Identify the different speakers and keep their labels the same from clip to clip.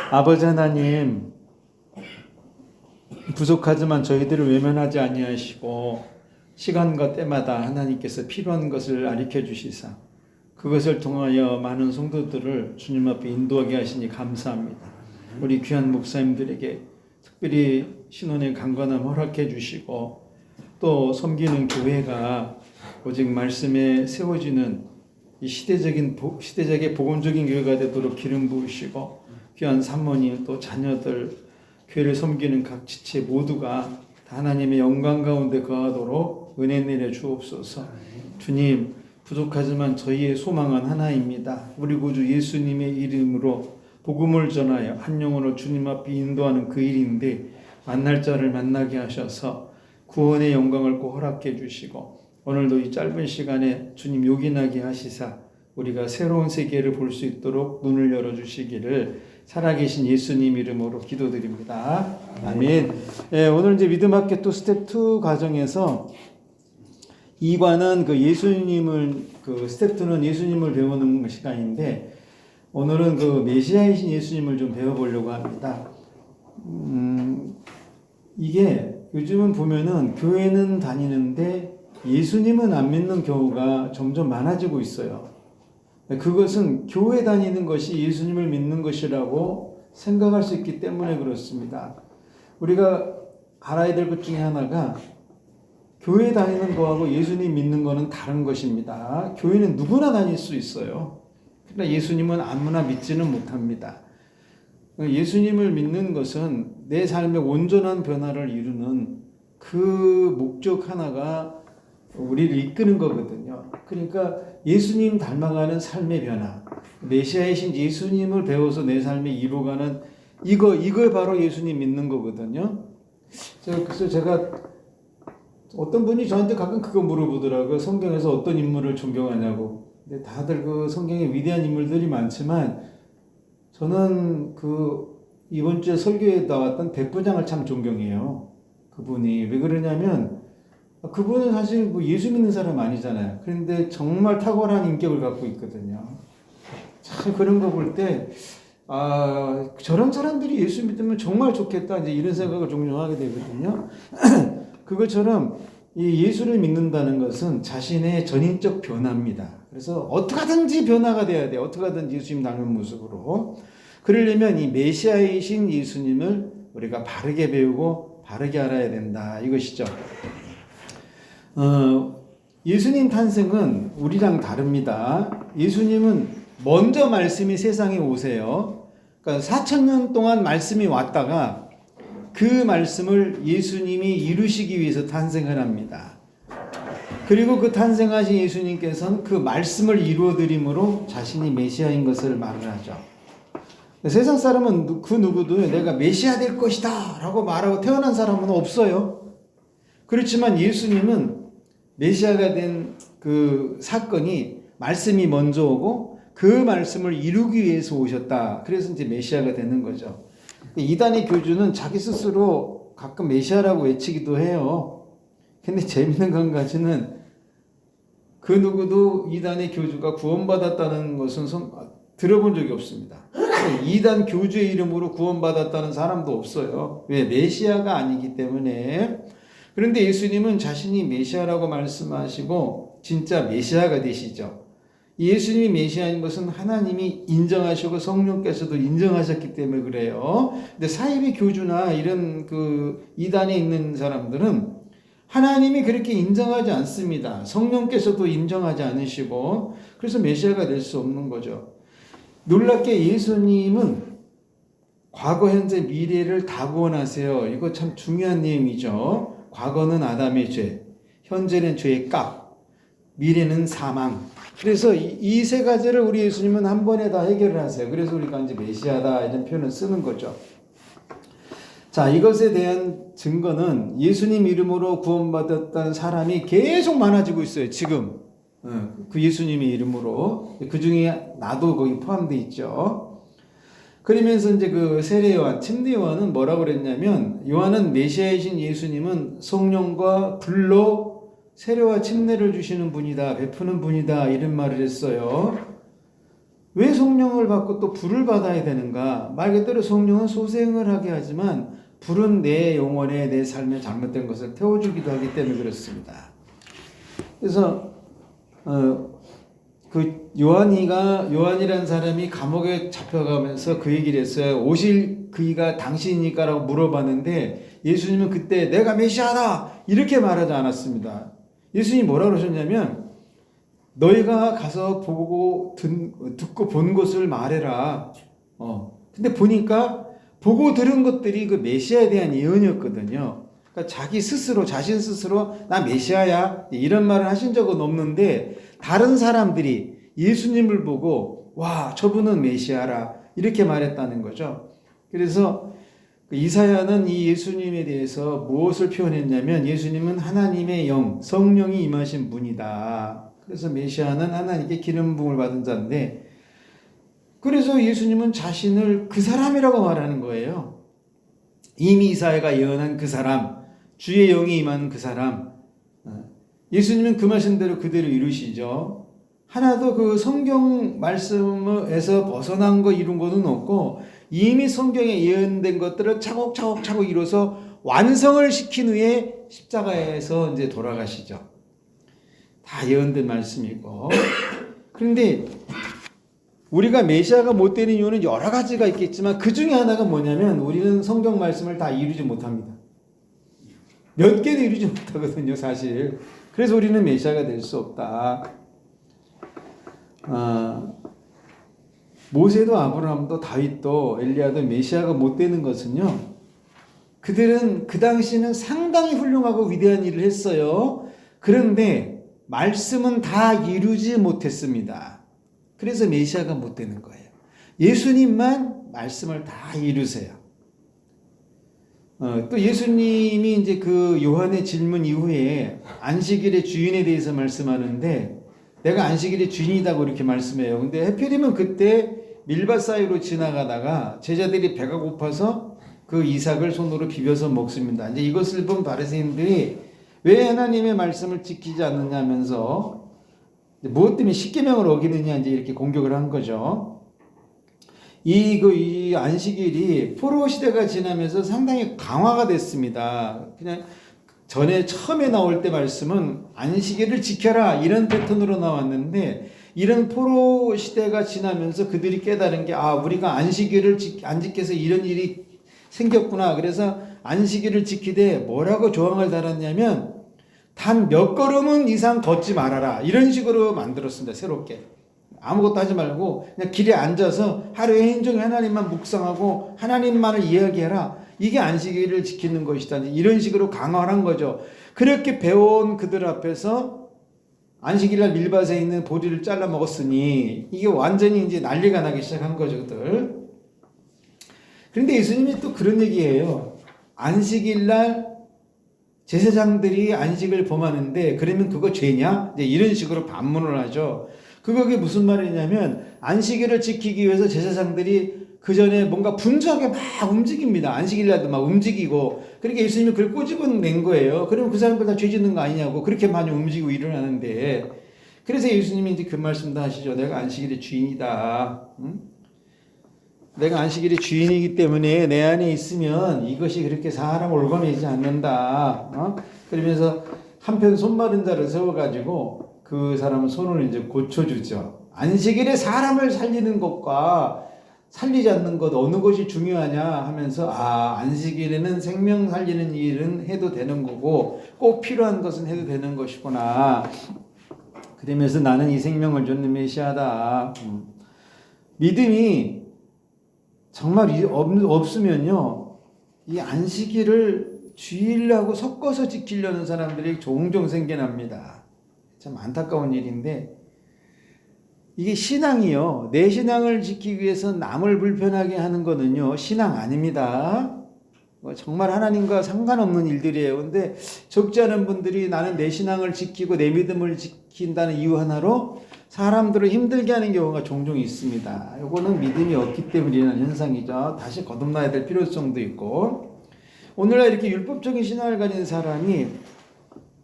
Speaker 1: 아버지 하나님, 부족하지만 저희들을 외면하지 아니하시고 시간과 때마다 하나님께서 필요한 것을 가르쳐 주시사 그것을 통하여 많은 성도들을 주님 앞에 인도하게 하시니 감사합니다. 우리 귀한 목사님들에게 특별히 신혼의 강건함 허락해 주시고 또 섬기는 교회가 오직 말씀에 세워지는 이 시대적의 복음적인 교회가 되도록 기름 부으시고 귀한 사모님 또 자녀들 교회를 섬기는 각 지체 모두가 하나님의 영광 가운데 거하도록 은혜 내려 주옵소서. 주님, 부족하지만 저희의 소망은 하나입니다. 우리 구주 예수님의 이름으로 복음을 전하여 한 영혼을 주님 앞에 인도하는 그 일인데 만날 자를 만나게 하셔서 구원의 영광을 꼭 허락해 주시고 오늘도 이 짧은 시간에 주님 요긴하게 하시사 우리가 새로운 세계를 볼 수 있도록 눈을 열어주시기를 살아계신 예수님 이름으로 기도드립니다. 아멘. 예, 오늘 이제 믿음학교 또 스텝 2 과정에서 2과는 그 예수님을, 스텝 2는 예수님을 배우는 시간인데 오늘은 그 메시아이신 예수님을 좀 배워보려고 합니다. 이게 요즘은 보면은 교회는 다니는데 예수님은 안 믿는 경우가 점점 많아지고 있어요. 그것은 교회 다니는 것이 예수님을 믿는 것이라고 생각할 수 있기 때문에 그렇습니다. 우리가 알아야 될 것 중에 하나가 교회 다니는 거하고 예수님 믿는 거는 다른 것입니다. 교회는 누구나 다닐 수 있어요. 그러나 예수님은 아무나 믿지는 못합니다. 예수님을 믿는 것은 내 삶의 온전한 변화를 이루는 그 목적 하나가 우리를 이끄는 거거든요. 그러니까 예수님 닮아가는 삶의 변화, 메시아이신 예수님을 배워서 내 삶에 이루어가는 이거 바로 예수님 믿는 거거든요. 그래서 제가 어떤 분이 저한테 가끔 그거 물어보더라고요. 성경에서 어떤 인물을 존경하냐고. 근데 다들 그 성경에 위대한 인물들이 많지만 저는 이번 주에 설교에 나왔던 백부장을 참 존경해요. 그분이 왜 그러냐면 그분은 사실 예수 믿는 사람 아니잖아요. 그런데 정말 탁월한 인격을 갖고 있거든요. 참 그런 거 볼 때 저런 사람들이 예수 믿으면 정말 좋겠다 이제 이런 생각을 종종 하게 되거든요. 그것처럼 이 예수를 믿는다는 것은 자신의 전인적 변화입니다. 그래서 어떻게든지 변화가 돼야 돼요. 어떻게든지 예수님 닮은 모습으로. 그러려면 이 메시아이신 예수님을 우리가 바르게 배우고 바르게 알아야 된다. 이것이죠. 예수님 탄생은 우리랑 다릅니다. 예수님은 먼저 말씀이 세상에 오세요. 그러니까 4,000년 동안 말씀이 왔다가 그 말씀을 예수님이 이루시기 위해서 탄생을 합니다. 그리고 그 탄생하신 예수님께서는 그 말씀을 이루어드림으로 자신이 메시아인 것을 말을 하죠. 세상 사람은 그 누구도 내가 메시아 될 것이다 라고 말하고 태어난 사람은 없어요. 그렇지만 예수님은 메시아가 된 그 사건이 말씀이 먼저 오고 그 말씀을 이루기 위해서 오셨다. 그래서 이제 메시아가 되는 거죠. 이단의 교주는 자기 스스로 가끔 메시아라고 외치기도 해요. 근데 재밌는 건 가지는 그 누구도 이단의 교주가 구원받았다는 것은 들어본 적이 없습니다. 이단 교주의 이름으로 구원받았다는 사람도 없어요. 왜? 메시아가 아니기 때문에. 그런데 예수님은 자신이 메시아라고 말씀하시고 진짜 메시아가 되시죠. 예수님이 메시아인 것은 하나님이 인정하시고 성령께서도 인정하셨기 때문에 그래요. 근데 사이비 교주나 이런 이단에 있는 사람들은 하나님이 그렇게 인정하지 않습니다. 성령께서도 인정하지 않으시고 그래서 메시아가 될 수 없는 거죠. 놀랍게 예수님은 과거, 현재, 미래를 다 구원하세요. 이거 참 중요한 내용이죠. 과거는 아담의 죄, 현재는 죄의 값, 미래는 사망. 그래서 이 세 가지를 우리 예수님은 한 번에 다 해결을 하세요. 그래서 우리가 이제 메시아다 이런 표현을 쓰는 거죠. 자, 이것에 대한 증거는 예수님 이름으로 구원받았던 사람이 계속 많아지고 있어요. 지금 그 예수님의 이름으로 그 중에 나도 거기 포함되어 있죠. 그러면서 이제 그 세례 요한, 침례 요한은 뭐라고 그랬냐면 요한은 메시아이신 예수님은 성령과 불로 세례와 침례를 주시는 분이다, 베푸는 분이다 이런 말을 했어요. 왜 성령을 받고 또 불을 받아야 되는가? 말 그대로 성령은 소생을 하게 하지만 불은 내 영혼에 내 삶에 잘못된 것을 태워주기도 하기 때문에 그렇습니다. 그래서 그 요한이라는 사람이 감옥에 잡혀가면서 그 얘기를 했어요. 오실 그이가 당신이니까라고 물어봤는데 예수님은 그때 내가 메시아다 이렇게 말하지 않았습니다. 예수님이 뭐라 그러셨냐면 너희가 가서 보고 듣고 본 것을 말해라. 근데 보니까 보고 들은 것들이 그 메시아에 대한 예언이었거든요. 그러니까 자신 스스로 나 메시아야 이런 말을 하신 적은 없는데 다른 사람들이 예수님을 보고 와 저분은 메시아라 이렇게 말했다는 거죠. 그래서 이사야는 이 예수님에 대해서 무엇을 표현했냐면 예수님은 하나님의 영, 성령이 임하신 분이다. 그래서 메시아는 하나님께 기름 부음을 받은 자인데 그래서 예수님은 자신을 그 사람이라고 말하는 거예요. 이미 이사야가 예언한 그 사람, 주의 영이 임한 그 사람. 예수님은 그 말씀대로 그대로 이루시죠. 하나도 그 성경 말씀에서 벗어난 거 이룬 것은 없고 이미 성경에 예언된 것들을 차곡차곡 이뤄서 완성을 시킨 후에 십자가에서 이제 돌아가시죠. 다 예언된 말씀이고. 그런데 우리가 메시아가 못 되는 이유는 여러 가지가 있겠지만 그 중에 하나가 뭐냐면 우리는 성경 말씀을 다 이루지 못합니다. 몇 개도 이루지 못하거든요, 사실. 그래서 우리는 메시아가 될 수 없다. 모세도 아브라함도 다윗도 엘리야도 메시아가 못 되는 것은요. 그들은 그 당시는 상당히 훌륭하고 위대한 일을 했어요. 그런데 말씀은 다 이루지 못했습니다. 그래서 메시아가 못 되는 거예요. 예수님만 말씀을 다 이루세요. 또 예수님이 이제 그 요한의 질문 이후에 안식일의 주인에 대해서 말씀하는데 내가 안식일의 주인이다고 이렇게 말씀해요. 근데 하필이면 그때 밀밭 사이로 지나가다가 제자들이 배가 고파서 그 이삭을 손으로 비벼서 먹습니다. 이제 이것을 본 바리새인들이 왜 하나님의 말씀을 지키지 않느냐면서 무엇 때문에 십계명을 어기느냐 이제 이렇게 공격을 한 거죠. 이 안식일이 포로 시대가 지나면서 상당히 강화가 됐습니다. 그냥 전에 처음에 나올 때 말씀은 안식일을 지켜라 이런 패턴으로 나왔는데 이런 포로 시대가 지나면서 그들이 깨달은 게 우리가 안식일을 안 지켜서 이런 일이 생겼구나. 그래서 안식일을 지키되 뭐라고 조항을 달았냐면 단 몇 걸음은 이상 걷지 말아라 이런 식으로 만들었습니다. 새롭게 아무것도 하지 말고 그냥 길에 앉아서 하루에 인종의 하나님만 묵상하고 하나님만을 이야기해라. 이게 안식일을 지키는 것이다. 이런 식으로 강화를 한 거죠. 그렇게 배워온 그들 앞에서 안식일날 밀밭에 있는 보리를 잘라 먹었으니 이게 완전히 이제 난리가 나기 시작한 거죠, 그들. 그런데 예수님이 또 그런 얘기예요. 안식일날 제사장들이 안식을 범하는데 그러면 그거 죄냐? 이제 이런 식으로 반문을 하죠. 그게 무슨 말이냐면 안식일을 지키기 위해서 제사장들이 그 전에 뭔가 분주하게 막 움직입니다. 안식일날도 막 움직이고. 그러니까 예수님이 그걸 꼬집어낸 거예요. 그러면 그 사람들 다 죄 짓는 거 아니냐고. 그렇게 많이 움직이고 일어나는데. 그래서 예수님이 이제 그 말씀도 하시죠. 내가 안식일의 주인이다. 응? 내가 안식일의 주인이기 때문에 내 안에 있으면 이것이 그렇게 사람을 올가매지 않는다. 그러면서 한편 손 마른 자를 세워가지고 그 사람은 손을 이제 고쳐주죠. 안식일에 사람을 살리는 것과 살리지 않는 것 어느 것이 중요하냐 하면서 안식일에는 생명 살리는 일은 해도 되는 거고 꼭 필요한 것은 해도 되는 것이구나. 그러면서 나는 이 생명을 줬는 메시아다. 믿음이 정말 없으면요 이 안식일을 주일하고 섞어서 지키려는 사람들이 종종 생겨납니다. 참 안타까운 일인데 이게 신앙이요. 내 신앙을 지키기 위해서 남을 불편하게 하는 거는요. 신앙 아닙니다. 정말 하나님과 상관없는 일들이에요. 근데 적지 않은 분들이 나는 내 신앙을 지키고 내 믿음을 지킨다는 이유 하나로 사람들을 힘들게 하는 경우가 종종 있습니다. 이거는 믿음이 없기 때문에 일어나는 현상이죠. 다시 거듭나야 될 필요성도 있고. 오늘날 이렇게 율법적인 신앙을 가진 사람이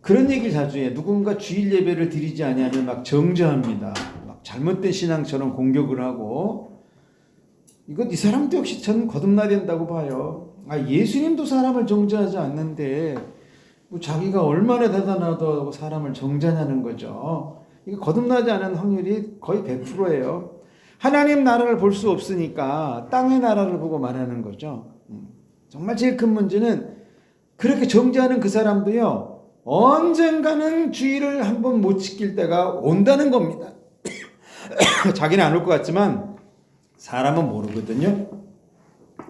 Speaker 1: 그런 얘기를 자주 해요. 누군가 주일 예배를 드리지 않으면 막 정죄합니다. 잘못된 신앙처럼 공격을 하고 이거 이 사람도 역시 저는 거듭나야 된다고 봐요. 예수님도 사람을 정죄하지 않는데 뭐 자기가 얼마나 대단하다고 사람을 정죄하냐는 거죠. 이거 거듭나지 않은 확률이 거의 100%예요. 하나님 나라를 볼 수 없으니까 땅의 나라를 보고 말하는 거죠. 정말 제일 큰 문제는 그렇게 정죄하는 그 사람도요, 언젠가는 주의를 한번 못 지킬 때가 온다는 겁니다. 자기는 안 올 것 같지만 사람은 모르거든요.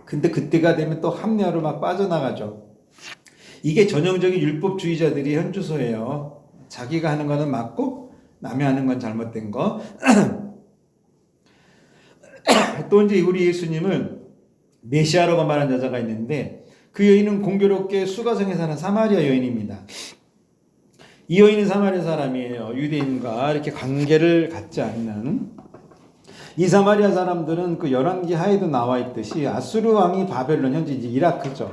Speaker 1: 근데 그때가 되면 또 합리화로 막 빠져나가죠. 이게 전형적인 율법주의자들이 현주소예요. 자기가 하는 거는 맞고 남이 하는 건 잘못된 거. 또 이제 우리 예수님을 메시아라고 말한 여자가 있는데 그 여인은 공교롭게 수가성에 사는 사마리아 여인입니다. 이 여인은 사마리아 사람이에요. 유대인과 이렇게 관계를 갖지 않는. 이 사마리아 사람들은 그 열왕기 하에도 나와 있듯이 아수르 왕이 바벨론, 현재 이제 이라크죠.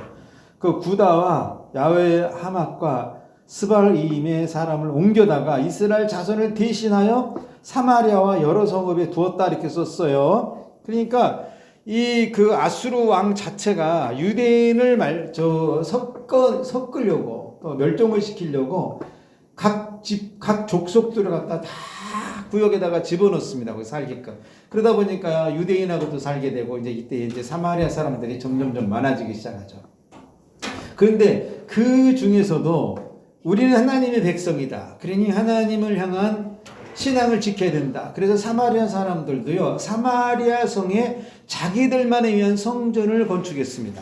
Speaker 1: 그 구다와 야외 하맛과 스발임의 사람을 옮겨다가 이스라엘 자손을 대신하여 사마리아와 여러 성읍에 두었다 이렇게 썼어요. 그러니까 이 그 아수르 왕 자체가 유대인을 섞으려고 또 멸종을 시키려고 각 족속들을 갖다 다 구역에다가 집어넣습니다. 거기 살게끔. 그러다 보니까 유대인하고도 살게 되고 이때 사마리아 사람들이 점점점 많아지기 시작하죠. 그런데 그 중에서도 우리는 하나님의 백성이다. 그러니 하나님을 향한 신앙을 지켜야 된다. 그래서 사마리아 사람들도요, 사마리아 성에 자기들만을 위한 성전을 건축했습니다.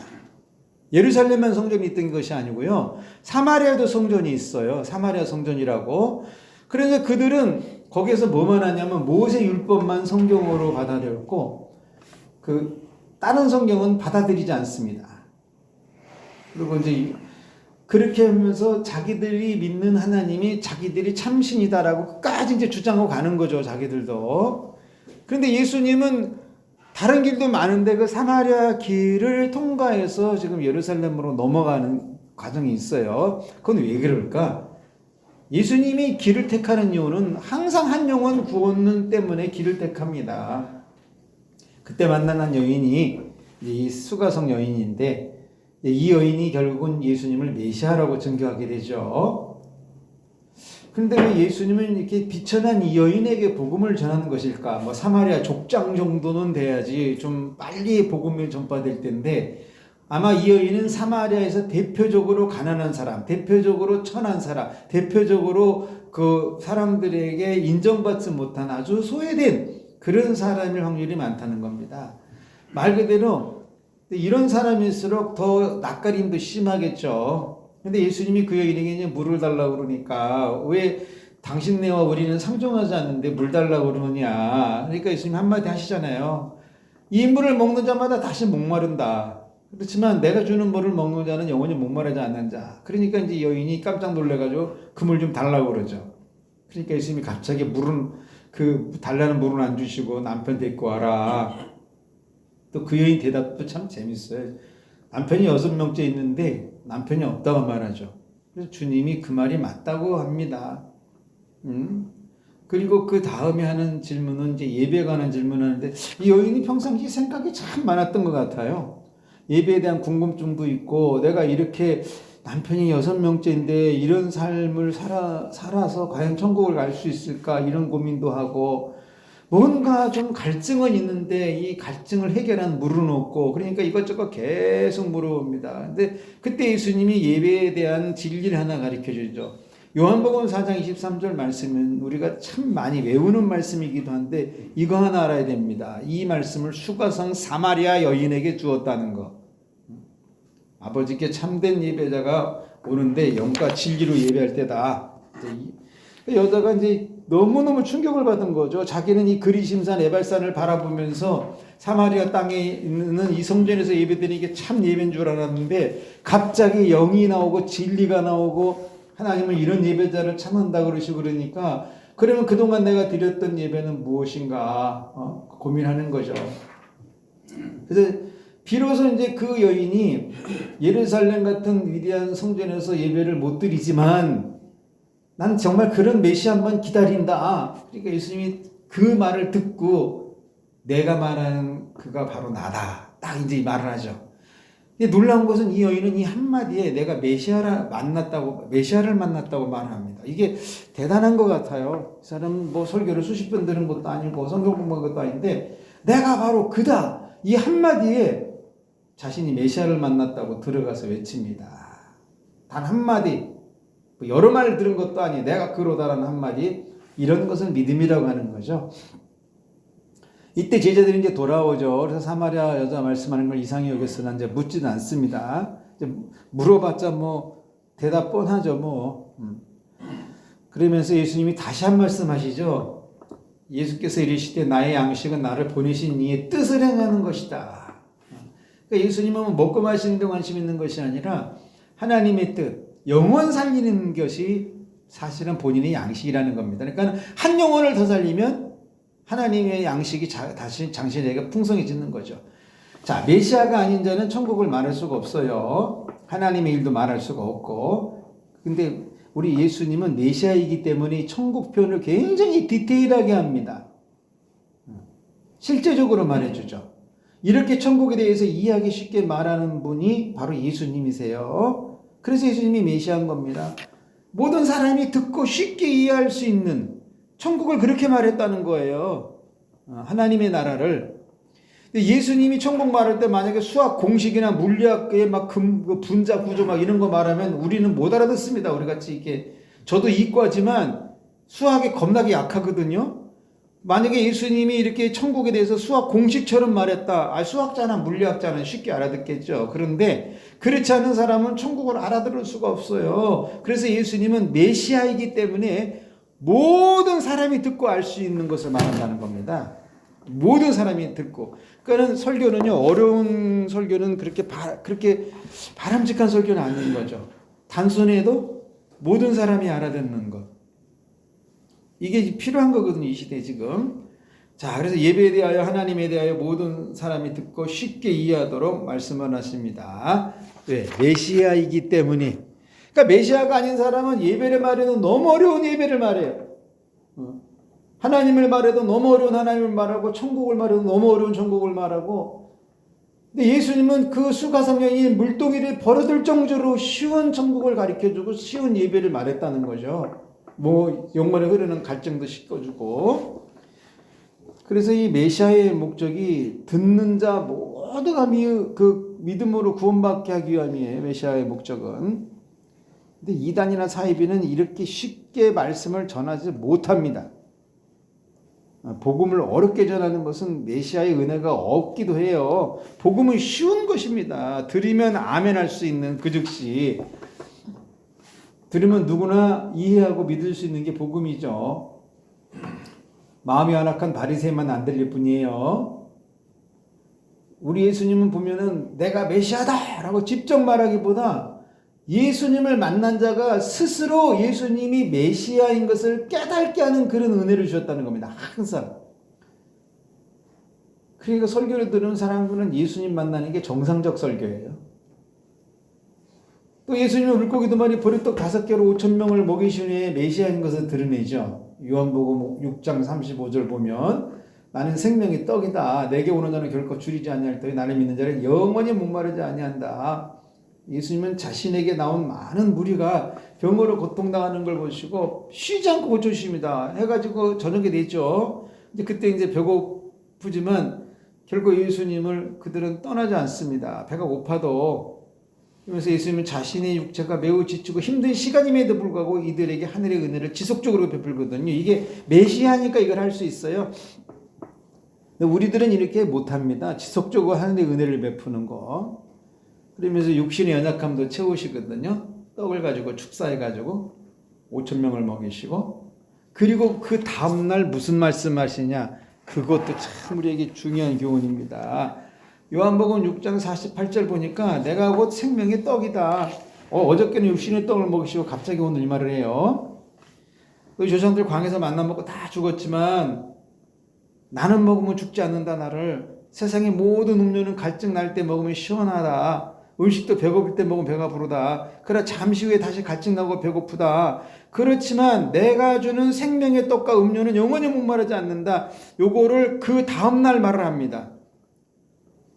Speaker 1: 예루살렘만 성전이 있던 것이 아니고요, 사마리아도 성전이 있어요. 사마리아 성전이라고. 그래서 그들은 거기에서 뭐만 하냐면 모세 율법만 성경으로 받아들였고 그 다른 성경은 받아들이지 않습니다. 그리고 이제 그렇게 하면서 자기들이 믿는 하나님이 자기들이 참신이다라고 끝까지 이제 주장하고 가는 거죠, 자기들도. 그런데 예수님은 다른 길도 많은데 그 사마리아 길을 통과해서 지금 예루살렘으로 넘어가는 과정이 있어요. 그건 왜 그럴까? 예수님이 길을 택하는 이유는 항상 한 영혼 구원은 때문에 길을 택합니다. 그때 만난 한 여인이 이 수가성 여인인데 이 여인이 결국은 예수님을 메시아라고 증거하게 되죠. 그런데 왜 예수님은 이렇게 비천한 이 여인에게 복음을 전하는 것일까? 뭐 사마리아 족장 정도는 돼야지 좀 빨리 복음을 전파될 텐데 아마 이 여인은 사마리아에서 대표적으로 가난한 사람, 대표적으로 천한 사람, 대표적으로 그 사람들에게 인정받지 못한 아주 소외된 그런 사람일 확률이 많다는 겁니다. 말 그대로 이런 사람일수록 더 낯가림도 심하겠죠. 근데 예수님이 그 여인에게 이제 물을 달라고 그러니까 왜 당신네와 우리는 상종하지 않는데 물 달라고 그러느냐. 그러니까 예수님 한마디 하시잖아요. 이 물을 먹는 자마다 다시 목마른다. 그렇지만 내가 주는 물을 먹는 자는 영원히 목마르지 않는 자. 그러니까 이제 여인이 깜짝 놀래가지고 그 물 좀 달라고 그러죠. 그러니까 예수님이 갑자기 물은 달라는 물은 안 주시고 남편 데리고 와라. 또 그 여인 대답도 참 재밌어요. 남편이 6명째 있는데 남편이 없다고 말하죠. 그래서 주님이 그 말이 맞다고 합니다. 그리고 그 다음에 하는 질문은 이제 예배에 관한 질문을 하는데 이 여인이 평상시 생각이 참 많았던 것 같아요. 예배에 대한 궁금증도 있고 내가 이렇게 남편이 6명째인데 이런 삶을 살아서 과연 천국을 갈 수 있을까 이런 고민도 하고 뭔가 좀 갈증은 있는데 이 갈증을 해결한 물은 없고 그러니까 이것저것 계속 물어봅니다. 근데 그때 예수님이 예배에 대한 진리를 하나 가르쳐 주죠. 요한복음 4장 23절 말씀은 우리가 참 많이 외우는 말씀이기도 한데 이거 하나 알아야 됩니다. 이 말씀을 수가성 사마리아 여인에게 주었다는 거. 아버지께 참된 예배자가 오는데 영과 진리로 예배할 때다. 여자가 이제 너무너무 충격을 받은 거죠. 자기는 이 그리심산 에발산을 바라보면서 사마리아 땅에 있는 이 성전에서 예배드리는 게 참 예배인 줄 알았는데 갑자기 영이 나오고 진리가 나오고 하나님은 이런 예배자를 참는다 그러시고 그러니까 그러면 그동안 내가 드렸던 예배는 무엇인가 고민하는 거죠. 그래서 비로소 이제 그 여인이 예루살렘 같은 위대한 성전에서 예배를 못 드리지만 난 정말 그런 메시아 한번 기다린다. 그러니까 예수님이 그 말을 듣고 내가 말하는 그가 바로 나다. 딱 이제 이 말을 하죠. 근데 놀라운 것은 이 여인은 이 한마디에 내가 메시아를 만났다고 말합니다. 이게 대단한 것 같아요. 이 사람은 뭐 설교를 수십 번 들은 것도 아니고 성경 공부한 것도 아닌데 내가 바로 그다. 이 한마디에 자신이 메시아를 만났다고 들어가서 외칩니다. 단 한마디, 여러 말 들은 것도 아니 내가 그로다라는 한마디, 이런 것을 믿음이라고 하는 거죠. 이때 제자들이 이제 돌아오죠. 그래서 사마리아 여자 말씀하는 걸 이상히 여겼으나 이제 묻지는 않습니다. 이제 물어봤자 뭐 대답 뻔하죠, 뭐. 그러면서 예수님이 다시 한 말씀하시죠. 예수께서 이르시되 나의 양식은 나를 보내신 이의 뜻을 행하는 것이다. 그러니까 예수님은 먹고 마시는 데 관심 있는 것이 아니라 하나님의 뜻, 영혼 살리는 것이 사실은 본인의 양식이라는 겁니다. 그러니까 한 영혼을 더 살리면 하나님의 양식이 다시 당신에게 풍성해지는 거죠. 자, 메시아가 아닌 자는 천국을 말할 수가 없어요. 하나님의 일도 말할 수가 없고. 근데 우리 예수님은 메시아이기 때문에 천국 표현을 굉장히 디테일하게 합니다. 실제적으로 말해주죠. 이렇게 천국에 대해서 이해하기 쉽게 말하는 분이 바로 예수님이세요. 그래서 예수님이 메시아인 겁니다. 모든 사람이 듣고 쉽게 이해할 수 있는 천국을 그렇게 말했다는 거예요. 하나님의 나라를. 예수님이 천국 말할 때 만약에 수학 공식이나 물리학의 막 분자 구조 막 이런 거 말하면 우리는 못 알아듣습니다. 우리 같이 이렇게. 저도 이과지만 수학에 겁나게 약하거든요. 만약에 예수님이 이렇게 천국에 대해서 수학 공식처럼 말했다. 수학자나 물리학자는 쉽게 알아듣겠죠. 그런데 그렇지 않은 사람은 천국을 알아들을 수가 없어요. 그래서 예수님은 메시아이기 때문에 모든 사람이 듣고 알 수 있는 것을 말한다는 겁니다. 모든 사람이 듣고. 그러니까 설교는요, 어려운 설교는 그렇게 바람직한 설교는 아닌 거죠. 단순해도 모든 사람이 알아듣는 것. 이게 필요한 거거든요, 이 시대에 지금. 자, 그래서 예배에 대하여 하나님에 대하여 모든 사람이 듣고 쉽게 이해하도록 말씀을 하십니다. 왜? 메시아이기 때문에. 그러니까 메시아가 아닌 사람은 예배를 말해도 너무 어려운 예배를 말해요. 하나님을 말해도 너무 어려운 하나님을 말하고 천국을 말해도 너무 어려운 천국을 말하고. 근데 예수님은 그 수가성령이 물동이를 버려들 정도로 쉬운 천국을 가르쳐주고 쉬운 예배를 말했다는 거죠. 뭐 영혼에 흐르는 갈증도 씻어주고. 그래서 이 메시아의 목적이 듣는 자 모두가 믿음으로 구원받게 하기 위함이에요. 메시아의 목적은. 근데 이단이나 사이비는 이렇게 쉽게 말씀을 전하지 못합니다. 복음을 어렵게 전하는 것은 메시아의 은혜가 없기도 해요. 복음은 쉬운 것입니다. 들으면 아멘 할 수 있는 그 즉시. 들으면 누구나 이해하고 믿을 수 있는 게 복음이죠. 마음이 완악한 바리새인만 안 들릴 뿐이에요. 우리 예수님은 보면은 내가 메시아다 라고 직접 말하기보다 예수님을 만난 자가 스스로 예수님이 메시아인 것을 깨닫게 하는 그런 은혜를 주셨다는 겁니다. 항상. 그러니까 설교를 들은 사람들은 예수님 만나는 게 정상적 설교예요. 또 예수님은 물고기도 많이 보리떡 5개로 5,000명을 먹이신 후에 메시아인 것을 드러내죠. 요한복음 6장 35절 보면 나는 생명의 떡이다. 내게 오는 자는 결코 줄이지 아니할 터이 나를 믿는 자는 영원히 목마르지 아니한다. 예수님은 자신에게 나온 많은 무리가 병으로 고통당하는 걸 보시고 쉬지 않고 고쳐주십니다. 해가지고 저녁에 됐죠. 이제 그때 이제 배고프지만 결국 예수님을 그들은 떠나지 않습니다. 배가 고파도. 그래서 예수님은 자신의 육체가 매우 지치고 힘든 시간임에도 불구하고 이들에게 하늘의 은혜를 지속적으로 베풀거든요. 이게 메시아니까 이걸 할 수 있어요. 우리들은 이렇게 못합니다. 지속적으로 하늘의 은혜를 베푸는 거. 그러면서 육신의 연약함도 채우시거든요. 떡을 가지고 축사해가지고 5,000명을 먹이시고. 그리고 그 다음날 무슨 말씀하시냐. 그것도 참 우리에게 중요한 교훈입니다. 요한복음 6장 48절 보니까 내가 곧 생명의 떡이다. 어저께는 육신의 떡을 먹이시고 갑자기 오늘 이 말을 해요. 그 조상들 광에서 만나 먹고 다 죽었지만 나는 먹으면 죽지 않는다. 나를 세상의 모든 음료는 갈증 날 때 먹으면 시원하다. 음식도 배고플 때 먹으면 배가 부르다. 그러나 잠시 후에 다시 갈증나고 배고프다. 그렇지만 내가 주는 생명의 떡과 음료는 영원히 목마르지 않는다. 요거를 그 다음날 말을 합니다.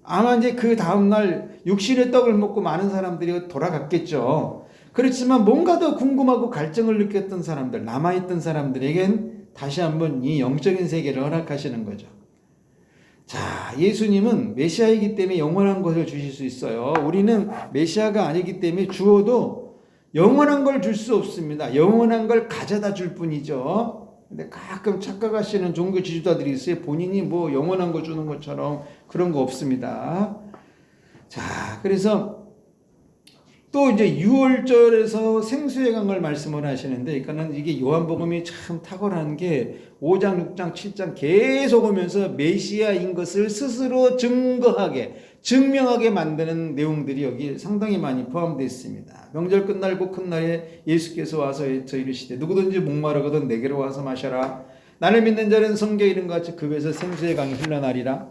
Speaker 1: 아마 이제 그 다음날 육신의 떡을 먹고 많은 사람들이 돌아갔겠죠. 그렇지만 뭔가 더 궁금하고 갈증을 느꼈던 사람들, 남아있던 사람들에겐 다시 한번 이 영적인 세계를 허락하시는 거죠. 자, 예수님은 메시아이기 때문에 영원한 것을 주실 수 있어요. 우리는 메시아가 아니기 때문에 주어도 영원한 걸 줄 수 없습니다. 영원한 걸 가져다 줄 뿐이죠. 근데 가끔 착각하시는 종교 지도자들이 있어요. 본인이 뭐 영원한 거 주는 것처럼 그런 거 없습니다. 자, 그래서 또 이제 6월절에서 생수의 강을 말씀을 하시는데, 그러니까는 이게 요한복음이 참 탁월한 게 5장, 6장, 7장 계속 오면서 메시아인 것을 스스로 증명하게 만드는 내용들이 여기 상당히 많이 포함되어 있습니다. 명절 끝날고 큰 날에 예수께서 와서 이르시되 누구든지 목마르거든 내게로 와서 마셔라. 나를 믿는 자는 성경에 이른 것 같이 그 배에서 생수의 강이 흘러나리라.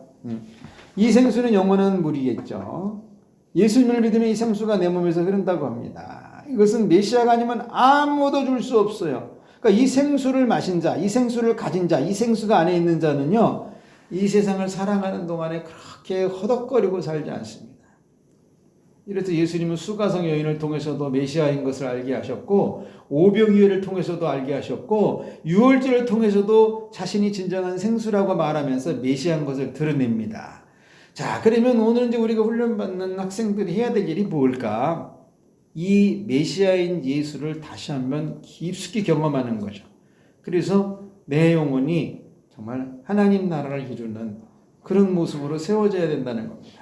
Speaker 1: 이 생수는 영원한 물이겠죠. 예수님을 믿으면 이 생수가 내 몸에서 흐른다고 합니다. 이것은 메시아가 아니면 아무도 줄 수 없어요. 그러니까 이 생수를 마신 자, 이 생수를 가진 자, 이 생수가 안에 있는 자는요, 이 세상을 사랑하는 동안에 그렇게 허덕거리고 살지 않습니다. 이래서 예수님은 수가성 여인을 통해서도 메시아인 것을 알게 하셨고, 오병이어를 통해서도 알게 하셨고, 유월절을 통해서도 자신이 진정한 생수라고 말하면서 메시아인 것을 드러냅니다. 자, 그러면 오늘 이제 우리가 훈련받는 학생들이 해야 될 일이 뭘까? 이 메시아인 예수를 다시 한번 깊숙이 경험하는 거죠. 그래서 내 영혼이 정말 하나님 나라를 이루는 그런 모습으로 세워져야 된다는 겁니다.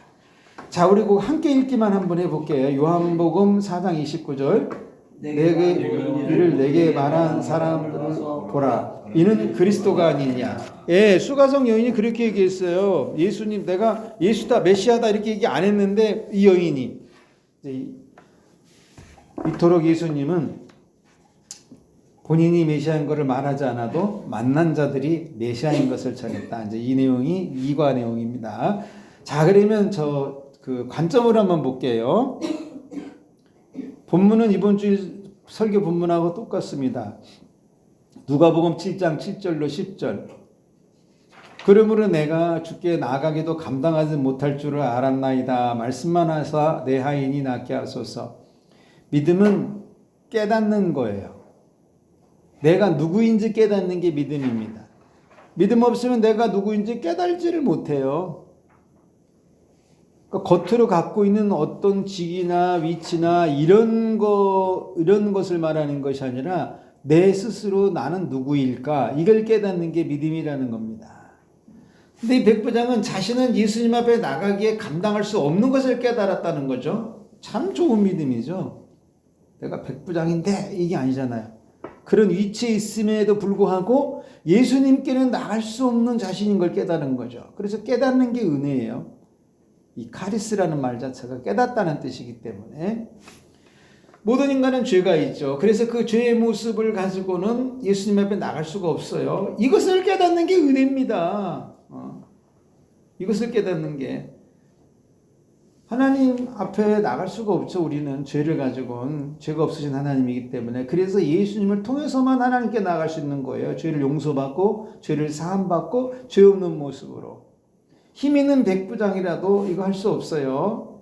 Speaker 1: 자, 우리 꼭 함께 읽기만 한번 해볼게요. 요한복음 4장 29절. 내게 이를 내게 말한 사람들을 보라. 이는 그리스도가 아니냐. 예, 수가성 여인이 그렇게 얘기했어요. 예수님, 내가 예수다, 메시아다 이렇게 얘기 안 했는데 이 여인이 이토록 예수님은 본인이 메시아인 것을 말하지 않아도 만난 자들이 메시아인 것을 전했다. 이제 이 내용이 이과 내용입니다. 자, 그러면 그 관점을 한번 볼게요. 본문은 이번 주 설교 본문하고 똑같습니다. 누가복음 7장 7절로 10절. 그러므로 내가 주께 나아가기도 감당하지 못할 줄을 알았나이다. 말씀만 하사 내 하인이 낫게 하소서. 믿음은 깨닫는 거예요. 내가 누구인지 깨닫는 게 믿음입니다. 믿음 없으면 내가 누구인지 깨달지를 못해요. 그러니까 겉으로 갖고 있는 어떤 직이나 위치나 이런 것을 말하는 것이 아니라 내 스스로 나는 누구일까? 이걸 깨닫는 게 믿음이라는 겁니다. 근데 이 백부장은 자신은 예수님 앞에 나가기에 감당할 수 없는 것을 깨달았다는 거죠. 참 좋은 믿음이죠. 내가 백부장인데 이게 아니잖아요. 그런 위치에 있음에도 불구하고 예수님께는 나갈 수 없는 자신인 걸 깨달은 거죠. 그래서 깨닫는 게 은혜예요. 이 카리스라는 말 자체가 깨닫다는 뜻이기 때문에 모든 인간은 죄가 있죠. 그래서 그 죄의 모습을 가지고는 예수님 앞에 나갈 수가 없어요. 이것을 깨닫는 게 은혜입니다. 이것을 깨닫는 게 하나님 앞에 나갈 수가 없죠. 우리는 죄를 가지고는 죄가 없으신 하나님이기 때문에. 그래서 예수님을 통해서만 하나님께 나갈 수 있는 거예요. 죄를 용서받고 죄를 사함받고 죄 없는 모습으로. 힘 있는 백부장이라도 이거 할 수 없어요.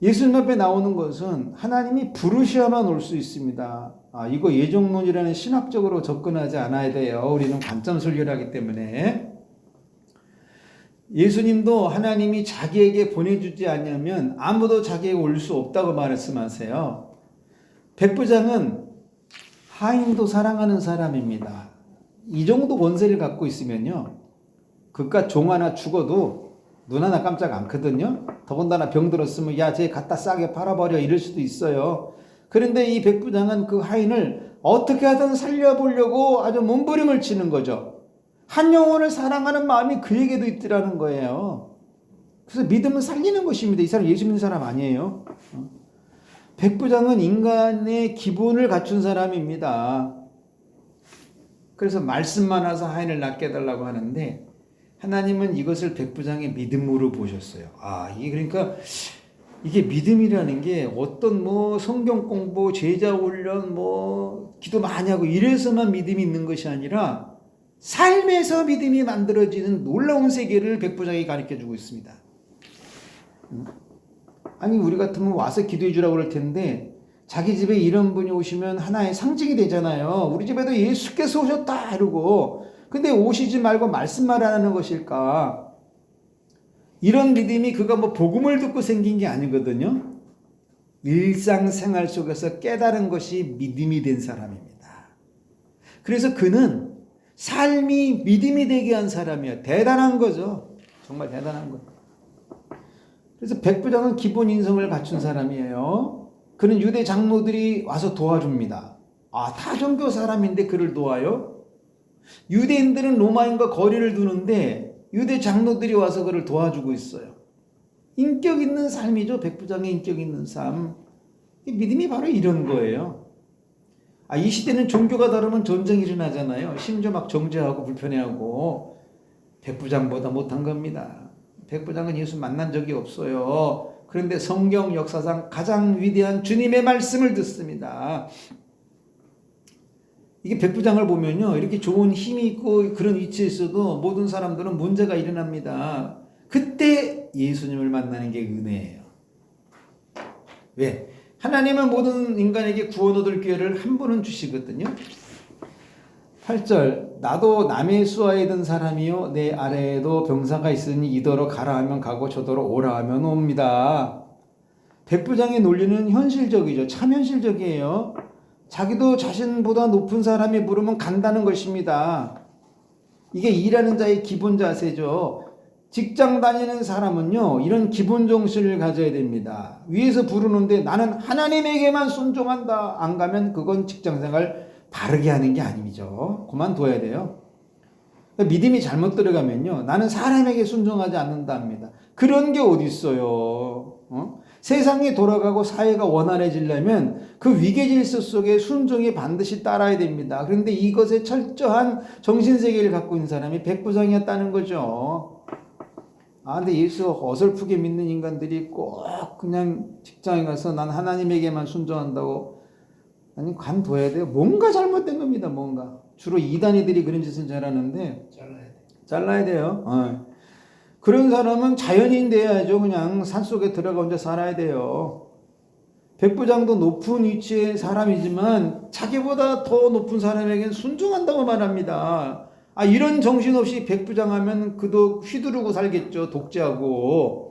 Speaker 1: 예수님 앞에 나오는 것은 하나님이 부르셔야만 올 수 있습니다. 이거 예정론이라는 신학적으로 접근하지 않아야 돼요. 우리는 관점 설교를 하기 때문에. 예수님도 하나님이 자기에게 보내주지 않으면 아무도 자기에게 올 수 없다고 말씀하세요. 백부장은 하인도 사랑하는 사람입니다. 이 정도 권세를 갖고 있으면요, 그깟 종 하나 죽어도 눈 하나 깜짝 않거든요. 더군다나 병들었으면 야, 쟤 갖다 싸게 팔아버려 이럴 수도 있어요. 그런데 이 백부장은 그 하인을 어떻게 하든 살려보려고 아주 몸부림을 치는 거죠. 한 영혼을 사랑하는 마음이 그에게도 있더라는 거예요. 그래서 믿음은 살리는 것입니다. 이 사람 예수 믿는 사람 아니에요. 백부장은 인간의 기본을 갖춘 사람입니다. 그래서 말씀만 와서 하인을 낫게 해달라고 하는데 하나님은 이것을 백부장의 믿음으로 보셨어요. 이게 그러니까 이게 믿음이라는 게 어떤 뭐 성경 공부, 제자 훈련, 뭐 기도 많이 하고 이래서만 믿음이 있는 것이 아니라 삶에서 믿음이 만들어지는 놀라운 세계를 백부장이 가르쳐 주고 있습니다. 아니 우리 같으면 와서 기도해 주라고 그럴 텐데 자기 집에 이런 분이 오시면 하나의 상징이 되잖아요. 우리 집에도 예수께서 오셨다 이러고, 근데 오시지 말고 말씀만 하는 것일까? 이런 믿음이 그가 뭐 복음을 듣고 생긴 게 아니거든요. 일상생활 속에서 깨달은 것이 믿음이 된 사람입니다. 그래서 그는 삶이 믿음이 되게 한 사람이야. 대단한 거죠. 정말 대단한 거죠. 그래서 백부장은 기본 인성을 갖춘 사람이에요. 그는 유대 장로들이 와서 도와줍니다. 타 종교 사람인데 그를 도와요? 유대인들은 로마인과 거리를 두는데 유대 장로들이 와서 그를 도와주고 있어요. 인격 있는 삶이죠. 백부장의 인격 있는 삶. 믿음이 바로 이런 거예요. 이 시대는 종교가 다르면 전쟁이 일어나잖아요. 심지어 막 정죄하고 불편해하고. 백부장보다 못한 겁니다. 백부장은 예수 만난 적이 없어요. 그런데 성경 역사상 가장 위대한 주님의 말씀을 듣습니다. 이게 백부장을 보면요, 이렇게 좋은 힘이 있고 그런 위치에 있어도 모든 사람들은 문제가 일어납니다. 그때 예수님을 만나는 게 은혜예요. 왜? 하나님은 모든 인간에게 구원 얻을 기회를 한 번은 주시거든요. 8절, 나도 남의 수하에 든 사람이요 내 아래에도 병사가 있으니 이더러 가라 하면 가고 저더러 오라 하면 옵니다. 백부장의 논리는 현실적이죠. 참 현실적이에요. 자기도 자신보다 높은 사람이 부르면 간다는 것입니다. 이게 일하는 자의 기본 자세죠. 직장 다니는 사람은요, 이런 기본 정신을 가져야 됩니다. 위에서 부르는데 나는 하나님에게만 순종한다. 안 가면 그건 직장생활 바르게 하는 게 아니죠. 그만둬야 돼요. 믿음이 잘못 들어가면요, 나는 사람에게 순종하지 않는다 합니다. 그런 게 어디 있어요? 세상이 돌아가고 사회가 원활해지려면 그 위계질서 속에 순종이 반드시 따라야 됩니다. 그런데 이것에 철저한 정신세계를 갖고 있는 사람이 백부장이었다는 거죠. 근데 예수 어설프게 믿는 인간들이 꼭 그냥 직장에 가서 난 하나님에게만 순종한다고. 아니, 관둬야 돼요. 뭔가 잘못된 겁니다. 뭔가. 주로 이단이들이 그런 짓을 잘하는데 잘라야 돼요. 그런 사람은 자연인 돼야죠. 그냥 산속에 들어가 혼자 살아야 돼요. 백부장도 높은 위치의 사람이지만 자기보다 더 높은 사람에게는 순종한다고 말합니다. 이런 정신없이 백부장 하면 그도 휘두르고 살겠죠. 독재하고.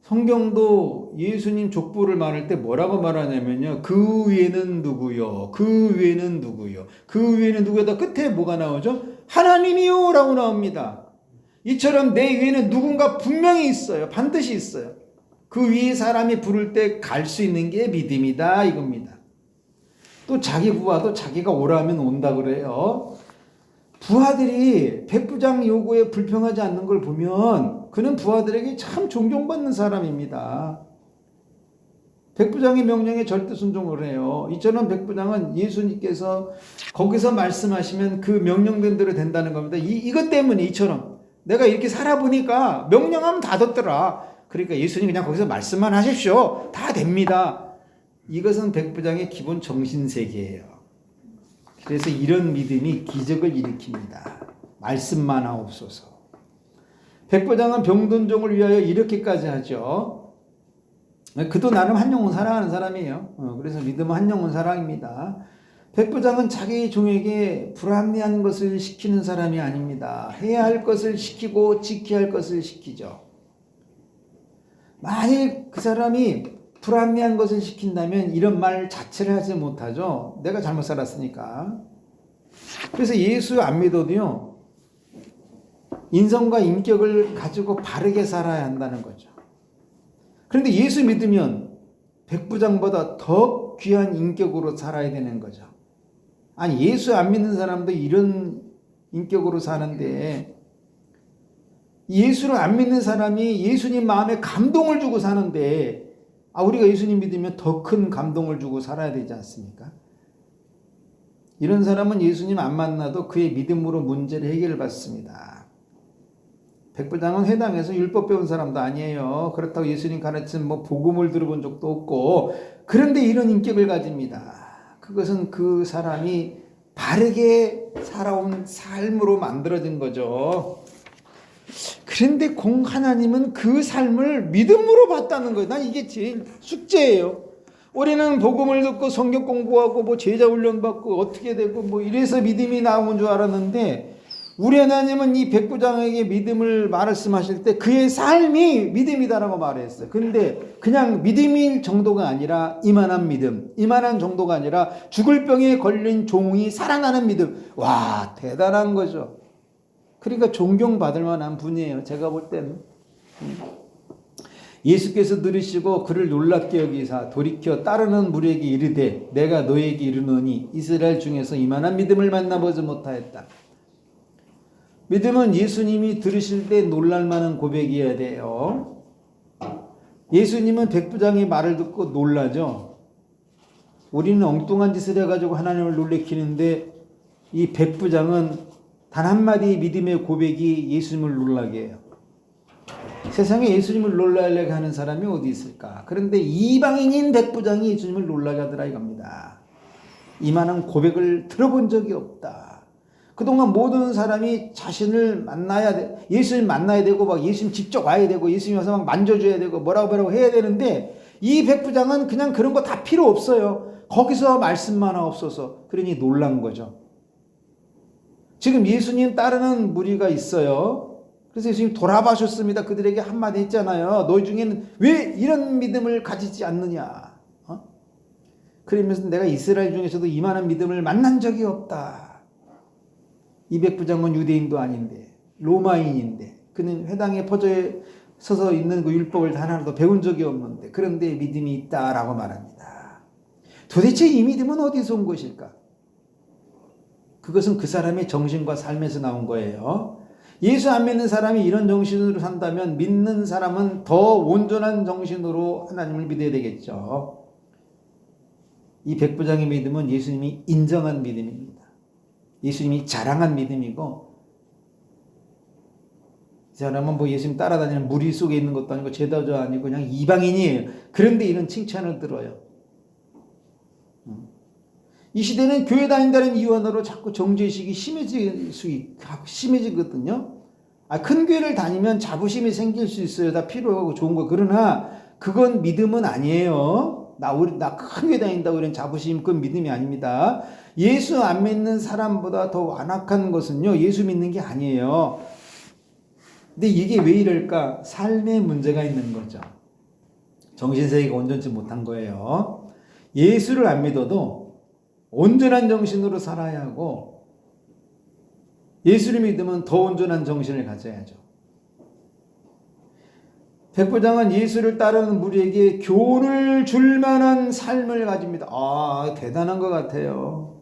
Speaker 1: 성경도 예수님 족보를 말할 때 뭐라고 말하냐면요, 그 위에는 누구요, 그 위에는 누구요, 그 위에는 누구다. 끝에 뭐가 나오죠? 하나님이요 라고 나옵니다. 이처럼 내 위에는 누군가 분명히 있어요. 반드시 있어요. 그 위에 사람이 부를 때 갈 수 있는 게 믿음이다 이겁니다. 또 자기 부하도 자기가 오라 하면 온다 그래요. 부하들이 백부장 요구에 불평하지 않는 걸 보면 그는 부하들에게 참 존경받는 사람입니다. 백부장의 명령에 절대 순종을 해요. 이처럼 백부장은 예수님께서 거기서 말씀하시면 그 명령된 대로 된다는 겁니다. 이것 때문에 이처럼 내가 이렇게 살아보니까 명령하면 다 듣더라. 그러니까 예수님 그냥 거기서 말씀만 하십시오. 다 됩니다. 이것은 백부장의 기본 정신세계예요. 그래서 이런 믿음이 기적을 일으킵니다. 말씀만 하옵소서. 백부장은 병든 종을 위하여 이렇게까지 하죠. 그도 나름 한 영혼 사랑하는 사람이에요. 그래서 믿음은 한 영혼 사랑입니다. 백부장은 자기 종에게 불합리한 것을 시키는 사람이 아닙니다. 해야 할 것을 시키고 지켜야 할 것을 시키죠. 만일 그 사람이 불합리한 것을 시킨다면 이런 말 자체를 하지 못하죠. 내가 잘못 살았으니까. 그래서 예수 안 믿어도요, 인성과 인격을 가지고 바르게 살아야 한다는 거죠. 그런데 예수 믿으면 백부장보다 더 귀한 인격으로 살아야 되는 거죠. 아니, 예수 안 믿는 사람도 이런 인격으로 사는데, 예수를 안 믿는 사람이 예수님 마음에 감동을 주고 사는데, 우리가 예수님 믿으면 더 큰 감동을 주고 살아야 되지 않습니까? 이런 사람은 예수님 안 만나도 그의 믿음으로 문제를 해결받습니다. 백부장은 회당에서 율법 배운 사람도 아니에요. 그렇다고 예수님 가르친 복음을 들어본 적도 없고, 그런데 이런 인격을 가집니다. 그것은 그 사람이 바르게 살아온 삶으로 만들어진 거죠. 그런데 하나님은 그 삶을 믿음으로 봤다는 거예요. 난 이게 제일 숙제예요. 우리는 복음을 듣고 성경 공부하고 제자 훈련 받고 어떻게 되고 이래서 믿음이 나온 줄 알았는데, 우리 하나님은 이 백부장에게 믿음을 말씀하실 때 그의 삶이 믿음이다라고 말했어요. 그런데 그냥 믿음일 정도가 아니라 이만한 믿음, 이만한 정도가 아니라 죽을 병에 걸린 종이 살아나는 믿음. 와, 대단한 거죠. 그러니까 존경받을 만한 분이에요. 제가 볼 때는. 예수께서 들으시고 그를 놀랍게 여기사 돌이켜 따르는 무리에게 이르되 내가 너에게 이르노니 이스라엘 중에서 이만한 믿음을 만나보지 못하였다. 믿음은 예수님이 들으실 때 놀랄만한 고백이어야 돼요. 예수님은 백부장의 말을 듣고 놀라죠. 우리는 엉뚱한 짓을 해가지고 하나님을 놀래키는데, 이 백부장은 단 한마디 믿음의 고백이 예수님을 놀라게 해요. 세상에 예수님을 놀라게 하는 사람이 어디 있을까? 그런데 이방인인 백부장이 예수님을 놀라게 하더라 이겁니다. 이만한 고백을 들어본 적이 없다. 그동안 모든 사람이 자신을 만나야 돼, 예수님 만나야 되고 예수님 직접 와야 되고 예수님 와서 만져줘야 되고 뭐라고 해야 되는데, 이 백부장은 그냥 그런 거 다 필요 없어요. 거기서 말씀만 없어서. 그러니 놀란 거죠. 지금 예수님 따르는 무리가 있어요. 그래서 예수님 돌아봐셨습니다. 그들에게 한마디 했잖아요. 너희 중에는 왜 이런 믿음을 가지지 않느냐. 그러면서 내가 이스라엘 중에서도 이만한 믿음을 만난 적이 없다. 이 백부장은 유대인도 아닌데 로마인인데 그는 회당에 퍼져 서서 있는 그 율법을 단 하나도 배운 적이 없는데 그런데 믿음이 있다라고 말합니다. 도대체 이 믿음은 어디서 온 것일까? 그것은 그 사람의 정신과 삶에서 나온 거예요. 예수 안 믿는 사람이 이런 정신으로 산다면 믿는 사람은 더 온전한 정신으로 하나님을 믿어야 되겠죠. 이 백부장의 믿음은 예수님이 인정한 믿음입니다. 예수님이 자랑한 믿음이고, 이 사람은 예수님 따라다니는 무리 속에 있는 것도 아니고 제자도 아니고 그냥 이방인이에요. 그런데 이런 칭찬을 들어요. 이 시대는 교회 다닌다는 이유 하나로 자꾸 정죄의식이 심해지거든요. 큰 교회를 다니면 자부심이 생길 수 있어요. 다 필요하고 좋은 거. 그러나 그건 믿음은 아니에요. 나 큰 교회 다닌다고 이런 자부심, 그건 믿음이 아닙니다. 예수 안 믿는 사람보다 더 완악한 것은요, 예수 믿는 게 아니에요. 근데 이게 왜 이럴까? 삶에 문제가 있는 거죠. 정신세계가 온전치 못한 거예요. 예수를 안 믿어도 온전한 정신으로 살아야 하고, 예수를 믿으면 더 온전한 정신을 가져야죠. 백부장은 예수를 따르는 무리에게 교훈을 줄 만한 삶을 가집니다. 대단한 것 같아요.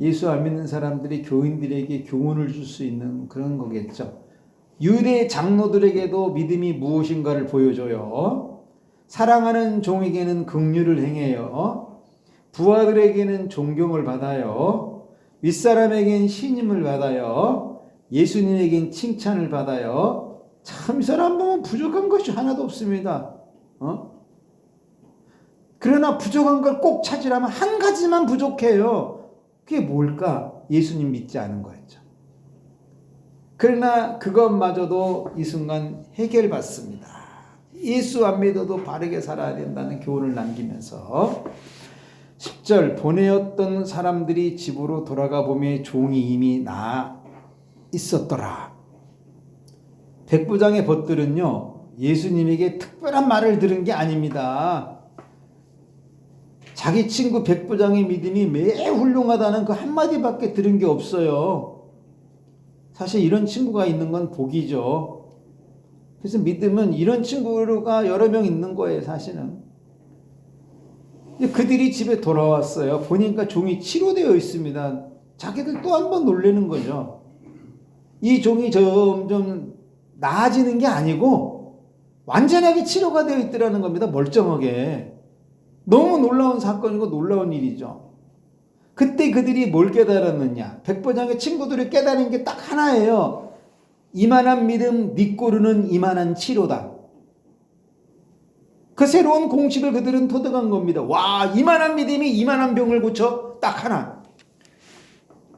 Speaker 1: 예수 안 믿는 사람들이 교인들에게 교훈을 줄 수 있는 그런 거겠죠. 유대 장로들에게도 믿음이 무엇인가를 보여줘요. 사랑하는 종에게는 긍휼을 행해요. 부하들에게는 존경을 받아요. 윗사람에겐 신임을 받아요. 예수님에겐 칭찬을 받아요. 참, 이 사람 보면 부족한 것이 하나도 없습니다. 그러나 부족한 걸 꼭 찾으려면 한 가지만 부족해요. 그게 뭘까? 예수님 믿지 않은 거였죠. 그러나 그것마저도 이 순간 해결받습니다. 예수 안 믿어도 바르게 살아야 된다는 교훈을 남기면서 10절, 보내었던 사람들이 집으로 돌아가 보매 종이 이미 나 있었더라. 백부장의 벗들은요, 예수님에게 특별한 말을 들은 게 아닙니다. 자기 친구 백부장의 믿음이 매우 훌륭하다는 그 한마디밖에 들은 게 없어요. 사실 이런 친구가 있는 건 복이죠. 그래서 믿음은 이런 친구가 여러 명 있는 거예요, 사실은. 그들이 집에 돌아왔어요. 보니까 종이 치료되어 있습니다. 자기들 또 한 번 놀라는 거죠. 이 종이 점점 나아지는 게 아니고 완전하게 치료가 되어 있더라는 겁니다. 멀쩡하게. 너무 놀라운 사건이고 놀라운 일이죠. 그때 그들이 뭘 깨달았느냐? 백부장의 친구들이 깨달은 게 딱 하나예요. 이만한 믿음 믿고르는 이만한 치료다. 그 새로운 공식을 그들은 터득한 겁니다. 와, 이만한 믿음이 이만한 병을 고쳐? 딱 하나.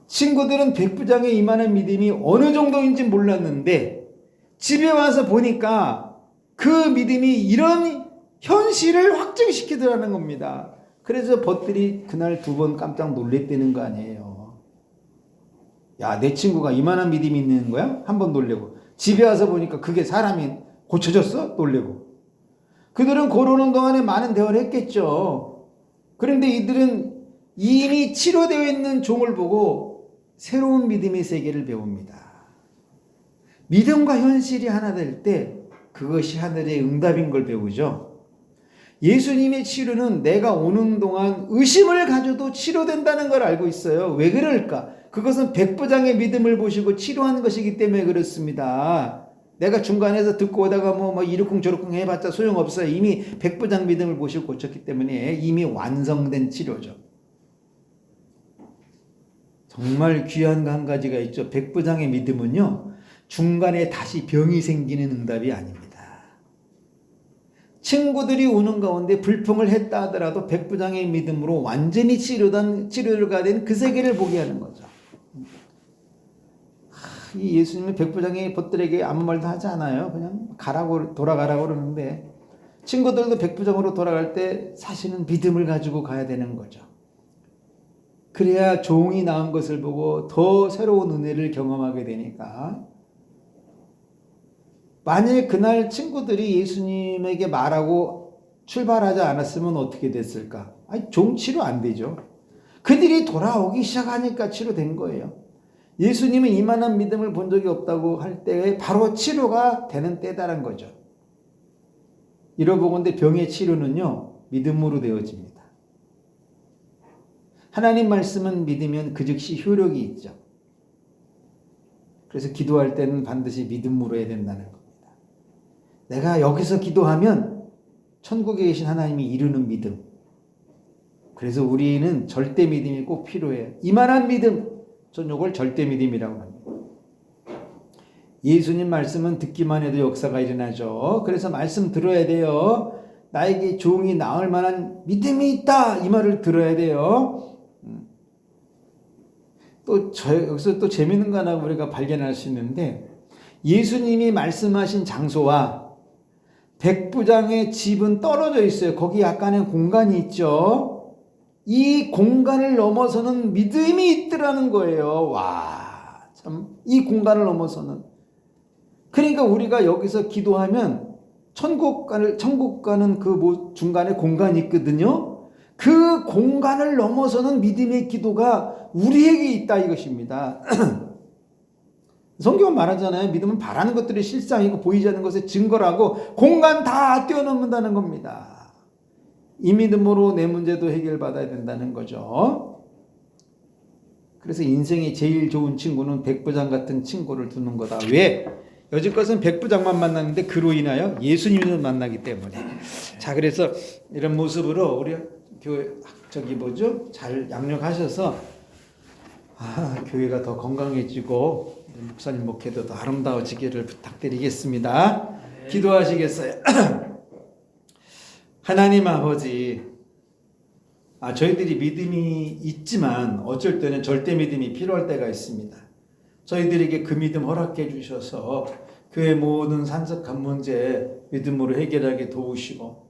Speaker 1: 친구들은 백부장의 이만한 믿음이 어느 정도인지 몰랐는데 집에 와서 보니까 그 믿음이 이런 현실을 확증시키더라는 겁니다. 그래서 벗들이 그날 2번 깜짝 놀랬다는 거 아니에요. 야, 내 친구가 이만한 믿음이 있는 거야? 한번 놀래고. 집에 와서 보니까 그게 사람이 고쳐졌어? 놀래고. 그들은 그러는 동안에 많은 대화를 했겠죠. 그런데 이들은 이미 치료되어 있는 종을 보고 새로운 믿음의 세계를 배웁니다. 믿음과 현실이 하나 될 때 그것이 하늘의 응답인 걸 배우죠. 예수님의 치료는 내가 오는 동안 의심을 가져도 치료된다는 걸 알고 있어요. 왜 그럴까? 그것은 백부장의 믿음을 보시고 치료한 것이기 때문에 그렇습니다. 내가 중간에서 듣고 오다가 뭐 이러쿵저러쿵 해봤자 소용없어요. 이미 백부장 믿음을 보시고 고쳤기 때문에 이미 완성된 치료죠. 정말 귀한 거 한 가지가 있죠. 백부장의 믿음은요, 중간에 다시 병이 생기는 응답이 아닙니다. 친구들이 오는 가운데 불평을 했다 하더라도 백부장의 믿음으로 완전히 치료가 된 그 세계를 보게 하는 거죠. 이 예수님은 백부장의 벗들에게 아무 말도 하지 않아요. 그냥 돌아가라고 그러는데 친구들도 백부장으로 돌아갈 때 사실은 믿음을 가지고 가야 되는 거죠. 그래야 종이 나은 것을 보고 더 새로운 은혜를 경험하게 되니까. 만일 그날 친구들이 예수님에게 말하고 출발하지 않았으면 어떻게 됐을까? 종 치료 안 되죠. 그들이 돌아오기 시작하니까 치료된 거예요. 예수님은 이만한 믿음을 본 적이 없다고 할 때에 바로 치료가 되는 때다란 거죠. 이러보건대 병의 치료는요, 믿음으로 되어집니다. 하나님 말씀은 믿으면 그 즉시 효력이 있죠. 그래서 기도할 때는 반드시 믿음으로 해야 된다는 겁니다. 내가 여기서 기도하면 천국에 계신 하나님이 이루는 믿음. 그래서 우리는 절대 믿음이 꼭 필요해요. 이만한 믿음, 전 이걸 절대 믿음이라고 합니다. 예수님 말씀은 듣기만 해도 역사가 일어나죠. 그래서 말씀 들어야 돼요. 나에게 종이 나을 만한 믿음이 있다, 이 말을 들어야 돼요. 여기서 또 재밌는 거 하나 우리가 발견할 수 있는데, 예수님이 말씀하신 장소와 백부장의 집은 떨어져 있어요. 거기 약간의 공간이 있죠. 이 공간을 넘어서는 믿음이 있더라는 거예요. 와, 참, 이 공간을 넘어서는. 그러니까 우리가 여기서 기도하면 천국 가는 그 중간에 공간이 있거든요. 그 공간을 넘어서는 믿음의 기도가 우리에게 있다, 이것입니다. 성경은 말하잖아요. 믿음은 바라는 것들이 실상이고 보이지 않는 것의 증거라고. 공간 다 뛰어넘는다는 겁니다. 이 믿음으로 내 문제도 해결받아야 된다는 거죠. 그래서 인생의 제일 좋은 친구는 백부장 같은 친구를 두는 거다. 왜? 여지껏은 백부장만 만났는데 그로 인하여 예수님을 만나기 때문에. 자, 그래서 이런 모습으로 우리 교회 잘 양육하셔서 교회가 더 건강해지고 목사님 목회도 더 아름다워지기를 부탁드리겠습니다. 네. 기도하시겠어요? 하나님 아버지, 저희들이 믿음이 있지만 어쩔 때는 절대 믿음이 필요할 때가 있습니다. 저희들에게 그 믿음 허락해 주셔서 교회 모든 산적한 문제 믿음으로 해결하게 도우시고,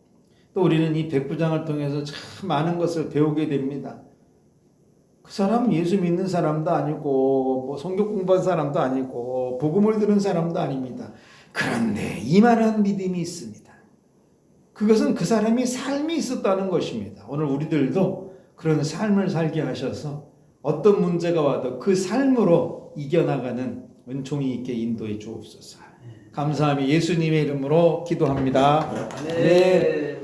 Speaker 1: 또 우리는 이 백부장을 통해서 참 많은 것을 배우게 됩니다. 그 사람은 예수 믿는 사람도 아니고 성경 공부한 사람도 아니고 복음을 들은 사람도 아닙니다. 그런데 이만한 믿음이 있습니다. 그것은 그 사람이 삶이 있었다는 것입니다. 오늘 우리들도 그런 삶을 살게 하셔서 어떤 문제가 와도 그 삶으로 이겨나가는 은총이 있게 인도해 주옵소서. 감사하며 예수님의 이름으로 기도합니다. 네.